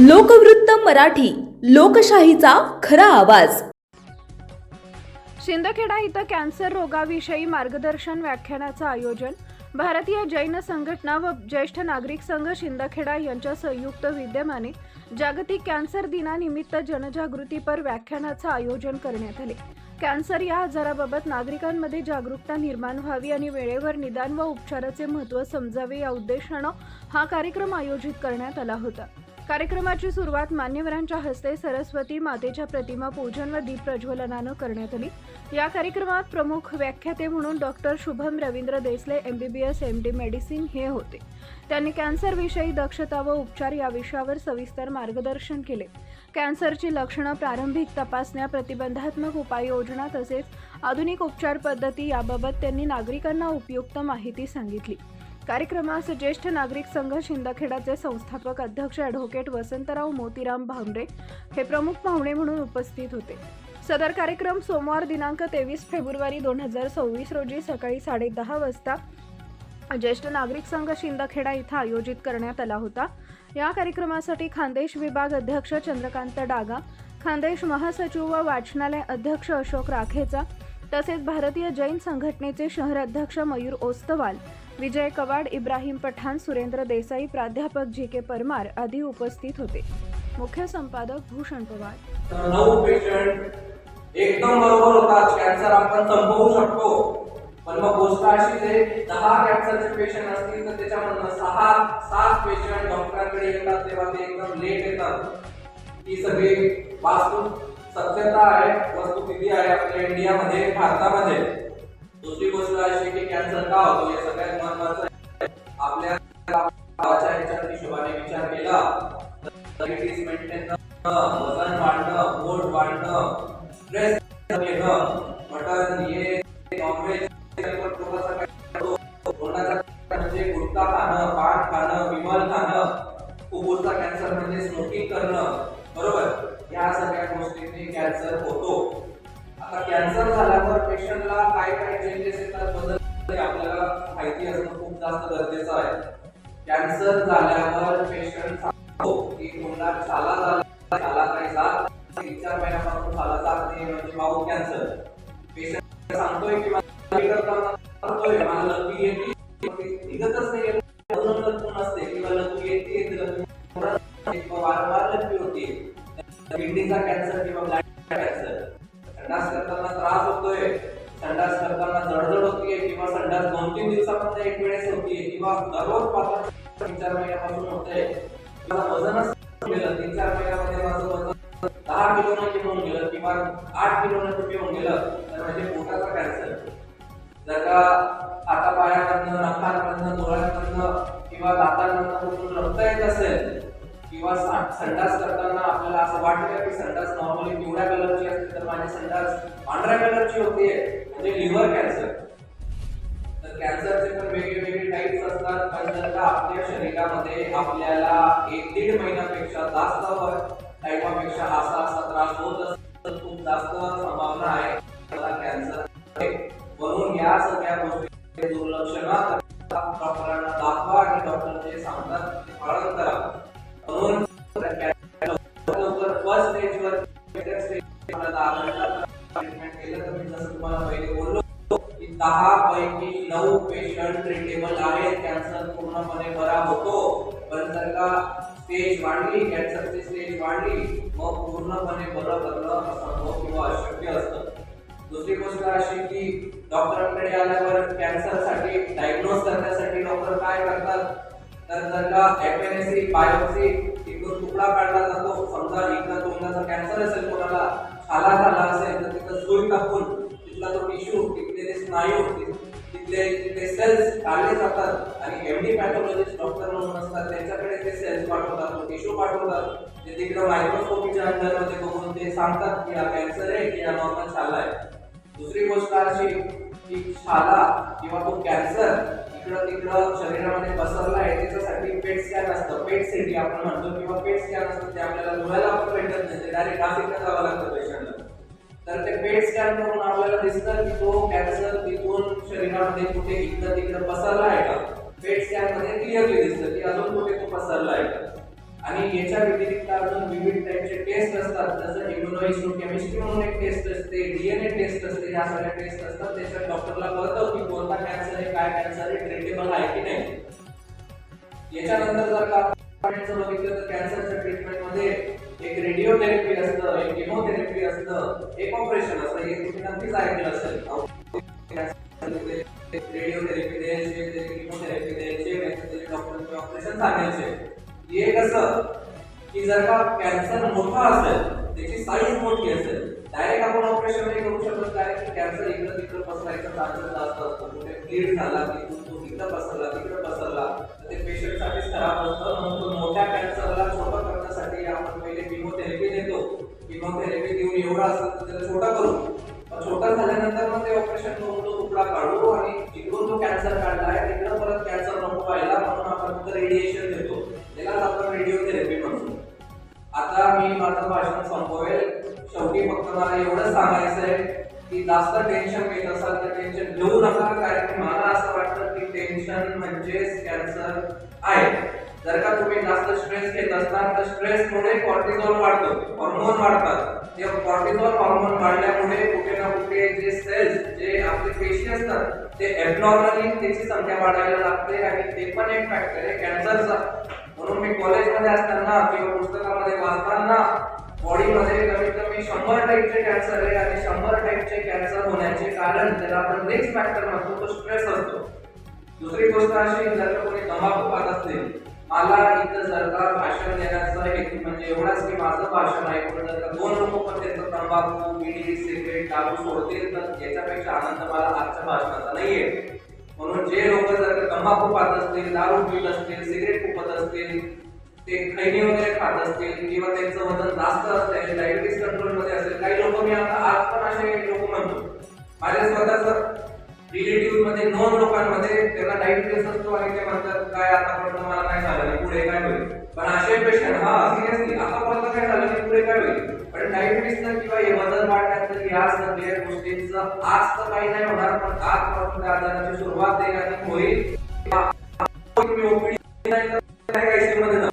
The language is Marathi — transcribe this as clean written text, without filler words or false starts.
लोकवृत्त मराठी, लोकशाहीचा खरा आवाज। शिंदखेडा इथं कॅन्सर रोगाविषयी मार्गदर्शन व्याख्यानाचं आयोजन भारतीय जैन संघटना व ज्येष्ठ नागरिक संघ शिंदखेडा यांच्या संयुक्त विद्यमाने जागतिक कॅन्सर दिनानिमित्त जनजागृतीपर व्याख्यानाचं आयोजन करण्यात आले। कॅन्सर या आजाराबाबत नागरिकांमध्ये जागरूकता निर्माण व्हावी आणि वेळेवर निदान व उपचाराचे महत्त्व समजावे या उद्देशानं हा कार्यक्रम आयोजित करण्यात आला होता। कार्यक्रमाची सुरुवात मान्यवरांच्या हस्ते सरस्वती मातेच्या प्रतिमा पूजन व दीप प्रज्वलनानं करण्यात आली। या कार्यक्रमात प्रमुख व्याख्याते म्हणून doctor Shubham Ravindra Desle MBBS MD medicine हे होते। त्यांनी कॅन्सर विषयी दक्षता व उपचार या विषयावर सविस्तर मार्गदर्शन केले। कॅन्सरची लक्षणं, प्रारंभिक तपासण्या, प्रतिबंधात्मक उपाययोजना तसेच आधुनिक उपचार पद्धती याबाबत त्यांनी नागरिकांना उपयुक्त माहिती सांगितली। कार्यक्रमास ज्येष्ठ नागरिक संघ शिंदखेडाचे संस्थापक अध्यक्ष ॲडव्होकेट वसंतराव मोतीराम भामरे हे प्रमुख पाहुणे म्हणून उपस्थित होते। सदर कार्यक्रम सोमवार दिनांक 23 फेब्रुवारी 2026 रोजी सकाळी 10:30 वाजता ज्येष्ठ नागरिक संघ शिंदखेडा इथं आयोजित करण्यात आला होता। या कार्यक्रमासाठी खानदेश विभाग अध्यक्ष चंद्रकांत डागा, खानदेश महासचिव व वाचनालय अध्यक्ष अशोक राखेचा तसेच भारतीय जैन संघटनेचे शहर अध्यक्ष मयूर ओस्तवाल, विजय कवाड, इब्राहिम पठाण, सुरेंद्र देसाई, प्राध्यापक JK परमार आदी उपस्थित होते। मुख्य संपादक भूषण पवार। 9 पेशंट एकदम बरोबर होतात, कॅन्सर आपण संपवू शकतो। पण मग गोष्ट अशी आहे 10 कॅन्सरचे पेशंट असतील तर त्याच्यामधून 6-7 पेशंट डॉक्टरांकडे येतात तेव्हा ते एकदम लेट येतात। ही सगळी वास्तविक सत्यता आहे, वस्तुस्थिती आहे आपल्या इंडियामध्ये, भारतामध्ये। दुसरी गोष्ट अशी की कॅन्सर का होतो हे सगळ्यात महत्त्वाचं आहे। आपल्या गावाच्या ह्याच्या हिशोबाने विचार केला तर डायबिटीज मेंटेन करणं, वजन वाढणं, पोट वाढणं, स्ट्रेस घेणं, मटण हे नॉनव्हेज म्हणजे गुटखा खाणं, पान खाणं, विमल खाणं, फुफ्फुसाचा कॅन्सर म्हणजे स्मोकिंग करणं, बरोबर, या सगळ्या गोष्टींनी कॅन्सर होतो। आता कॅन्सर झाल्यावर पेशंटला काय काय चेंजेस येतात, बदल आपल्याला माहिती असणं खूप जास्त गरजेचं आहे। कॅन्सर झाल्यावर पेशंट सांगतो की कोणाला छाला काही जात 3-4 महिन्यापासून छाला जात नाही म्हणजे माउथ कॅन्सर। पेशंट सांगतोय की मला लघवी येते, निघतच नाही, म्हणून लघवी नसते किंवा लघवी येते वारंवार लघवी होते। किडनीचा कॅन्सर किंवा ब्लॅडर कॅन्सर, संडास करताना त्रास होतोय, संडास करताना जळजळ होतीये किंवा संडास 2-3 दिवसांमध्ये एक वेळेस होतीये किंवा दररोज 5-4 महिन्यापासून होतंय, वजनच गेलं 3-4 महिन्यामध्ये माझं वजन 10 किलोने घेऊन गेलं किंवा 8 किलोने घेऊन गेलं तर म्हणजे पोटाचा कॅन्सर। जर का हातापायामधनं, नखांमधनं, डोळ्यांमधनं किंवा दातांमधनं कुठून रक्त येत असेल किंवा संडास करताना आपल्याला असं वाटतं की संडास नॉर्मली पिवळ्या कलरची असते तर माझी संडास पांढऱ्या कलरची होतीये म्हणजे लिव्हर कॅन्सर। तर कॅन्सरचे पण वेगवेगळे टाइप्स असतात, पण जर का आपल्या शरीरामध्ये आपल्याला 1-1.5 महिन्यापेक्षा जास्त टाइमापेक्षा असा त्रास होत असेल तर खूप जास्त संभावना आहे कॅन्सर। म्हणून या सगळ्या गोष्टी दुर्लक्ष न करता डॉक्टरांना दाखवा आणि डॉक्टर जे सांगतात ते पालन करा। म्हणून फर्स्ट स्टेजवर ट्रीटमेंट केलं तर मी जसं तुम्हाला पहिले बोललो की 10 पैकी 9 पेशंट ट्रीटेबल आहेत, कॅन्सर पूर्णपणे बरा होतो। पण जर का स्टेज वाढली, कॅन्सरची स्टेज वाढली, मग पूर्णपणे बरं करणं असंभव किंवा अशक्य असतं। दुसरी गोष्ट अशी की डॉक्टरांकडे आल्यावर कॅन्सरसाठी डायग्नोज करण्यासाठी डॉक्टर काय करतात तर जर का FNAC बायोप्सी इकडून तुकडा काढला जातो, समजा इकडं तोंडाचा कॅन्सर असेल, कोणाला छाला झाला असेल तर तिथं सुई टाकून तिथला तो टिश्यू, तिथले ते स्नायू, तिथले सेल्स काढले जातात आणि MD पॅथॉलॉजिस्ट डॉक्टर म्हणून असतात त्यांच्याकडे ते सेल्स पाठवतात, टिश्यू पाठवतात, ते तिकडं मायक्रोस्कोपीच्या अंडरमध्ये बघून ते सांगतात की हा कॅन्सर आहे की हा नॉर्मल छाला आहे। दुसरी गोष्ट अशी की छाला किंवा तो कॅन्सर इकडं तिकडं शरीरामध्ये पसरला आहे त्याच्यासाठी पेट स्कॅन असतं, पेट सिटी आपण म्हणतो किंवा पेट स्कॅन असतं, ते आपल्याला डोळ्याला आपण भेटत नाही, ते डायरेक्ट नाशिकला जावं लागतं पेशंटला। तर ते पेट स्कॅन करून आपल्याला दिसतं की तो कॅन्सर तिथून शरीरामध्ये कुठे इकडं तिकडं पसरला आहे का, पेट स्कॅन मध्ये क्लिअरली दिसतं की अजून कुठे तो पसरला आहे का। आणि याच्या व्यतिरिक्त अजून विविध टाईपचे टेस्ट असतात, जसं इम्युनोहिस्टोकेमिस्ट्री म्हणून एक टेस्ट असते, डीएनए टेस्ट असते, या सगळ्या टेस्ट असतात. त्याच्यात डॉक्टरला कळतं की कोणता कॅन्सर आहे, काय कॅन्सर आहे, ट्रीटेबल आहे की नाही. याच्यानंतर जर का आपण बघितलं तर कॅन्सरच्या ट्रीटमेंटमध्ये एक रेडिओथेरपी असतं, एक केमोथेरपी असतं, एक ऑपरेशन असतं. हे तुम्ही नक्कीच ऐकलं असेल. रेडिओथेरपी द्यायचे, केमोथेरपी द्यायचे, डॉक्टरचे ऑपरेशन सांगायचे. हे कसं की जर का कॅन्सर मोठा असेल, त्याची साईज मोठी असेल, डायरेक्ट आपण ऑपरेशन नाही करू शकत, कारण की कॅन्सर इकडं तिकडं पसरायचा चान्सेस जास्त असतो. कुठे ब्लीड झाला की तो इकडं पसरला, तिकडं पसरला, तर ते पेशंटसाठीच खराब असतं. म्हणून तो मोठ्या कॅन्सरला छोटा करण्यासाठी आपण पहिले किमोथेरपी देतो. किमोथेरपी देऊन एवढा असेल तर त्याला छोटा करू, छोटा झाल्यानंतर मग ते ऑपरेशन करून तो तुकडा काढू आणि जिकडून तो कॅन्सर काढला आहे तिकडं परत कॅन्सर नको व्हायला म्हणून आपण रेडिएशन देतो. त्यालाच आपण रेडिओथेरपी म्हणतो. आता मी माझं भाषण संपवेल. शेवटी फक्त मला एवढं सांगायचं आहे की जास्त टेन्शन घेत असाल तर टेन्शन घेऊ नका, कारण की मला असं वाटतं की टेन्शन म्हणजेच कॅन्सर आहे. जर का तुम्ही जास्त स्ट्रेस घेत असाल तर स्ट्रेसमुळे कॉर्टिझॉल वाढतो, हार्मोन वाढतात. ते कॉर्टिझॉल हार्मोन वाढल्यामुळे कुठे ना कुठे जे सेल्स, जे आपले पेशी असतात, ते ॲबनॉर्मली त्याची संख्या वाढायला लागते आणि ते पण एक फॅक्टर आहे कॅन्सरचा. म्हणून मी कॉलेजमध्ये असताना किंवा पुस्तकामध्ये वाचताना बॉडीमध्ये कमीत कमी 100 टाईपचे कॅन्सर आहे आणि 100 टाईपचे कॅन्सर होण्याचे कारण त्याला आपण रिस्क फॅक्टर म्हणतो, तो स्ट्रेस असतो. दुसरी गोष्ट अशी, जर का कोणी तंबाखू खात असतील, मला इथं जर का भाषण देण्याचा हेतू म्हणजे एवढाच की माझं भाषण ऐकून जर का 2 लोक पण त्यांचं तंबाखू, बिडी, सिगरेट, दारू सोडतील तर याच्यापेक्षा आनंद मला आजच्या भाषणाचा नाहीये. म्हणून जे लोक जर का तंबाखू खात असतील, दारू पीत असतील, सिगरेट फुकत असतील, ते खैनी वगैरे खात असतील किंवा त्यांचं वजन जास्त असेल, डायबिटीस कंट्रोल मध्ये असेल, काही लोक मी आता आज पण असे लोक म्हणतो. माझ्या स्वतःच रिलेटिव्ह मध्ये 9 लोकांमध्ये त्यांना डायबिटीस असतो आणि ते म्हणतात काय आतापर्यंत मला काय झालं नाही, पुढे काय होईल. पण असे पेशंट सिरियसली आतापर्यंत काय झालं नाही, पुढे काय होईल. पण डायबिटीसचं किंवा हे वजन वाढण्याचं या सगळ्या गोष्टींचं आज तर काही नाही होणार, पण आजपासून त्या आजाराची सुरुवात आहे आणि होईल. तुम्ही ओपीडी नाही तर काय मध्ये